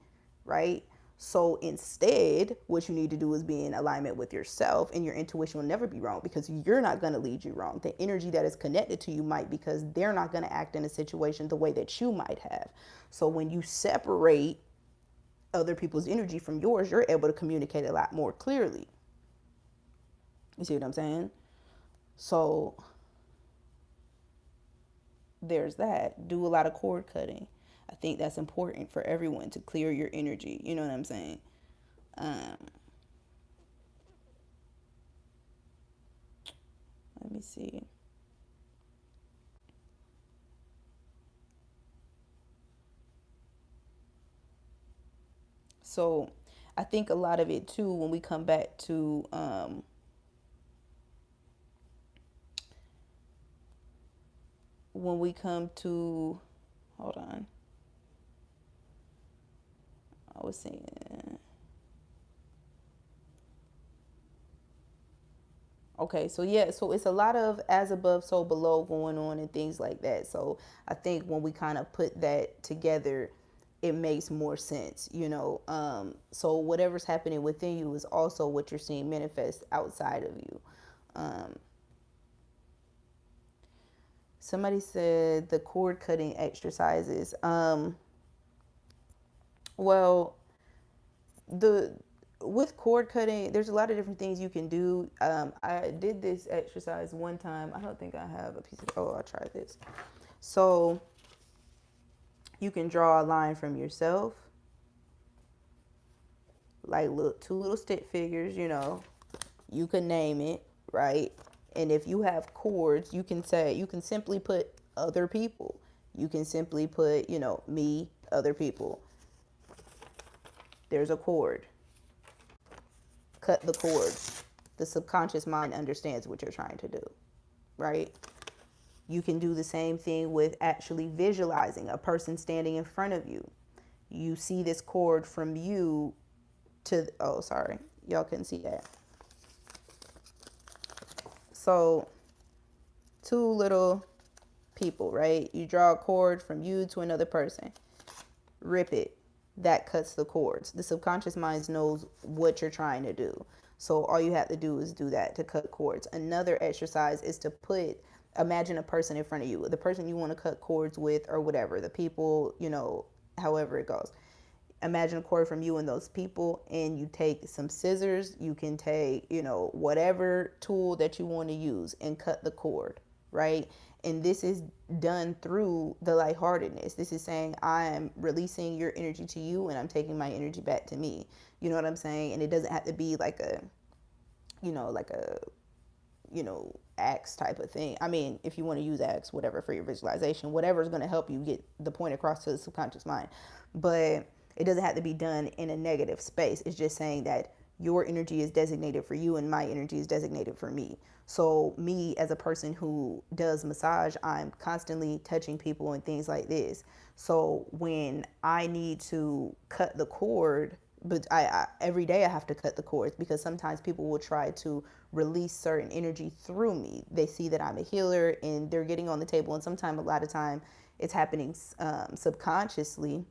right? So instead, what you need to do is be in alignment with yourself, and your intuition will never be wrong because you're not going to lead you wrong. The energy that is connected to you might, because they're not going to act in a situation the way that you might have. So when you separate other people's energy from yours, you're able to communicate a lot more clearly. You see what I'm saying? So there's that. Do a lot of cord cutting. I think that's important for everyone to clear your energy. You know what I'm saying? Um, Let me see. So I think a lot of it too, when we come back to when we come to hold on. I was saying, okay, so yeah, so it's a lot of as above, so below going on and things like that. So I think when we kind of put that together, it makes more sense, you know. So whatever's happening within you is also what you're seeing manifest outside of you. Um, Somebody said the cord cutting exercises. Well, the with cord cutting, there's a lot of different things you can do. I did this exercise one time. I don't think I have a piece of. Oh, I'll try this. So you can draw a line from yourself, like look two little stick figures. You can name it, right? And if you have cords, you can simply put other people. You can simply put, me, other people. There's a cord. Cut the cords. The subconscious mind understands what you're trying to do, right? You can do the same thing with actually visualizing a person standing in front of you. You see this cord from you oh, sorry, y'all couldn't see that. So, two little people, right? You draw a cord from you to another person, rip it. That cuts the cords. The subconscious mind knows what you're trying to do. So all you have to do is do that to cut cords. Another exercise is to imagine a person in front of you, the person you want to cut cords with or whatever, the people, however it goes. Imagine a cord from you and those people, and you take some scissors. You can take, whatever tool that you want to use and cut the cord, right? And this is done through the lightheartedness. This is saying, I'm releasing your energy to you and I'm taking my energy back to me. You know what I'm saying? And it doesn't have to be like a, like a, axe type of thing. I mean, if you want to use axe, whatever, for your visualization, whatever is going to help you get the point across to the subconscious mind. But it doesn't have to be done in a negative space. It's just saying that your energy is designated for you and my energy is designated for me. So me as a person who does massage, I'm constantly touching people and things like this. So when I need to cut the cord, but every day I have to cut the cords because sometimes people will try to release certain energy through me. They see that I'm a healer and they're getting on the table, and sometimes a lot of time it's happening subconsciously,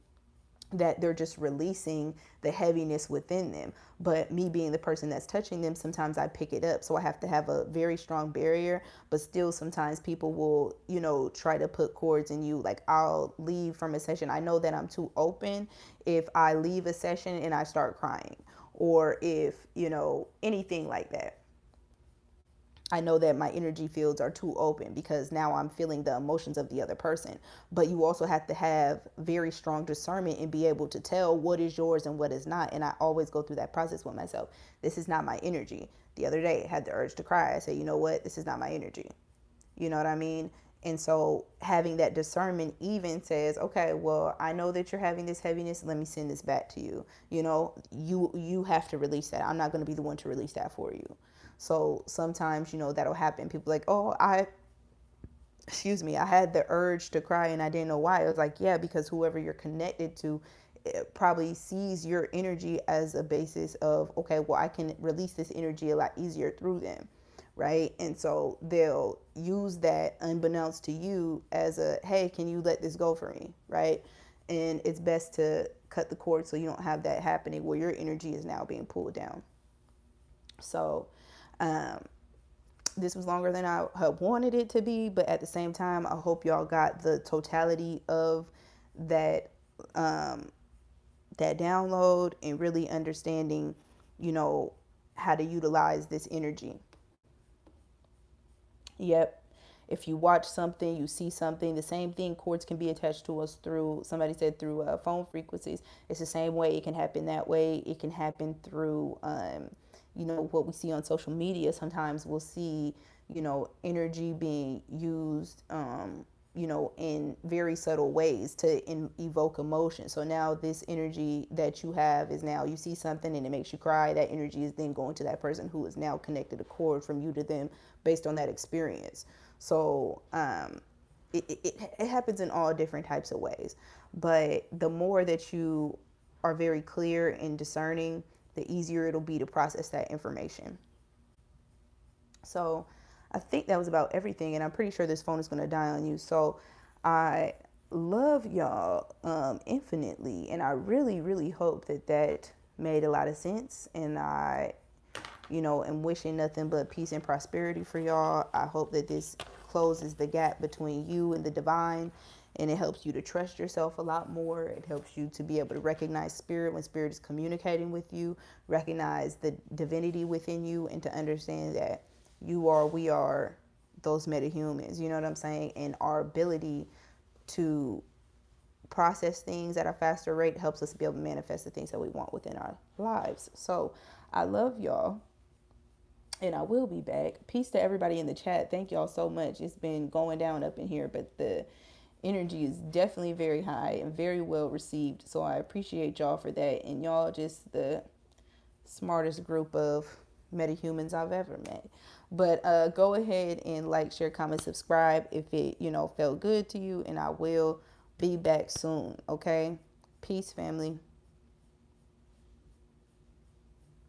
that they're just releasing the heaviness within them. But me being the person that's touching them, sometimes I pick it up. So I have to have a very strong barrier. But still, sometimes people will, try to put cords in you. Like, I'll leave from a session. I know that I'm too open if I leave a session and I start crying, or if, anything like that. I know that my energy fields are too open because now I'm feeling the emotions of the other person. But you also have to have very strong discernment and be able to tell what is yours and what is not. And I always go through that process with myself. This is not my energy. The other day, I had the urge to cry. I said, you know what? This is not my energy. You know what I mean? And so having that discernment even says, okay, well, I know that you're having this heaviness. Let me send this back to you. You have to release that. I'm not going to be the one to release that for you. So sometimes, that'll happen. People are like, oh, excuse me, I had the urge to cry and I didn't know why. I was like, yeah, because whoever you're connected to probably sees your energy as a basis of, okay, well, I can release this energy a lot easier through them. Right. And so they'll use that unbeknownst to you as a, hey, can you let this go for me? Right. And it's best to cut the cord so you don't have that happening where your energy is now being pulled down. So, um, this was longer than I had wanted it to be, but at the same time, I hope y'all got the totality of that that download and really understanding, you know, how to utilize this energy. Yep. If you watch something, you see something, the same thing, cords can be attached to us through, somebody said through phone frequencies. It's the same way. It can happen that way. It can happen through, what we see on social media. Sometimes we'll see, energy being used, in very subtle ways to evoke emotion. So now this energy that you have is now you see something and it makes you cry. That energy is then going to that person who is now connected a cord from you to them based on that experience. So it happens in all different types of ways. But the more that you are very clear and discerning, the easier it'll be to process that information. So I think that was about everything, and I'm pretty sure this phone is going to die on you. So I love y'all infinitely, and I really, really hope that that made a lot of sense. And I, am wishing nothing but peace and prosperity for y'all. I hope that this closes the gap between you and the divine, and it helps you to trust yourself a lot more. It helps you to be able to recognize spirit when spirit is communicating with you, recognize the divinity within you, and to understand that we are those metahumans, you know what I'm saying? And our ability to process things at a faster rate helps us be able to manifest the things that we want within our lives. So I love y'all, and I will be back. Peace to everybody in the chat. Thank y'all so much. It's been going down up in here, but the energy is definitely very high and very well received. So I appreciate y'all for that. And y'all just the smartest group of metahumans I've ever met. But go ahead and like, share, comment, subscribe if it, felt good to you. And I will be back soon. Okay. Peace, family.